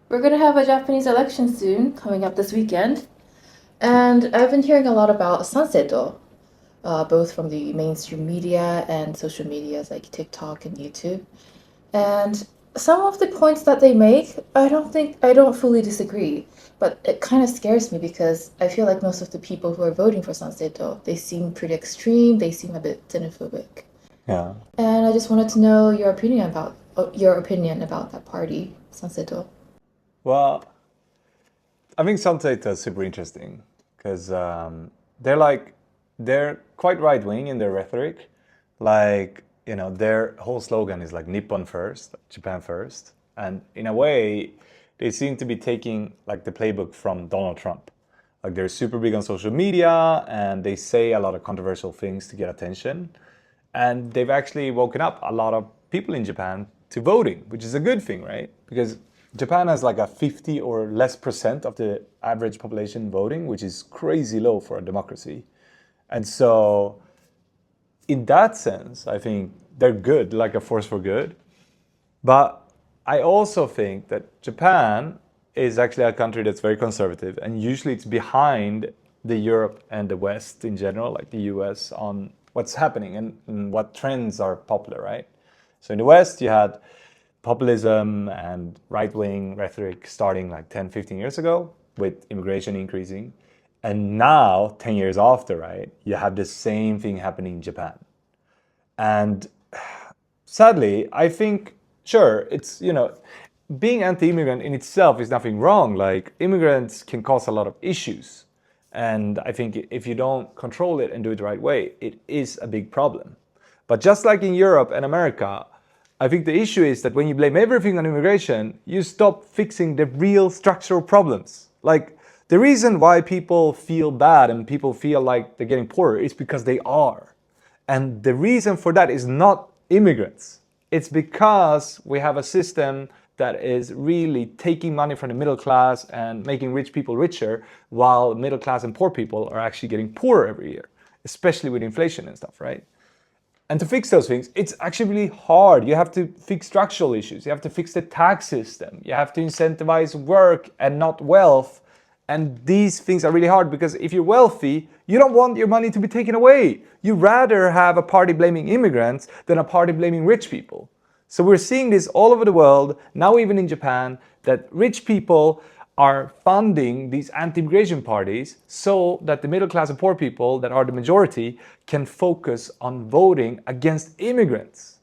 We're gonna have a Japanese election soon, coming up this weekend, and I've been hearing a lot about Sanseito, both from the mainstream media and social medias like TikTok and YouTube. And some of the points that they make, I don't fully disagree, but it kind of scares me because I feel like most of the people who are voting for Sanseito, they seem pretty extreme, they seem a bit xenophobic. Yeah. And I just wanted to know your opinion about that party, Sanseito. Well, I think Sanseito is super interesting because they're quite right wing in their rhetoric. Their whole slogan is like Nippon first, Japan first, and in a way, they seem to be taking like the playbook from Donald Trump. Like they're super big on social media and they say a lot of controversial things to get attention. And they've actually woken up a lot of people in Japan to voting, which is a good thing, right? Because Japan has like a 50 or less percent of the average population voting, which is crazy low for a democracy. And so, in that sense, I think they're good, like a force for good. But I also think that Japan is actually a country that's very conservative, and usually it's behind the Europe and the West in general, like the US, on what's happening and what trends are popular, right? So in the West, you had populism and right-wing rhetoric starting like 10, 15 years ago with immigration increasing. And now, 10 years after, right, you have the same thing happening in Japan. And sadly, I think, sure, being anti-immigrant in itself is nothing wrong. Like, immigrants can cause a lot of issues. And I think if you don't control it and do it the right way, it is a big problem. But just like in Europe and America, I think the issue is that when you blame everything on immigration, you stop fixing the real structural problems. Like, the reason why people feel bad and people feel like they're getting poorer is because they are. And the reason for that is not immigrants. It's because we have a system that is really taking money from the middle class and making rich people richer, while middle class and poor people are actually getting poorer every year, especially with inflation and stuff, right? And to fix those things, it's actually really hard. You have to fix structural issues. You have to fix the tax system. You have to incentivize work and not wealth. And these things are really hard because if you're wealthy, you don't want your money to be taken away. You rather have a party blaming immigrants than a party blaming rich people. So we're seeing this all over the world, now even in Japan, that rich people are funding these anti-immigration parties so that the middle class and poor people that are the majority can focus on voting against immigrants.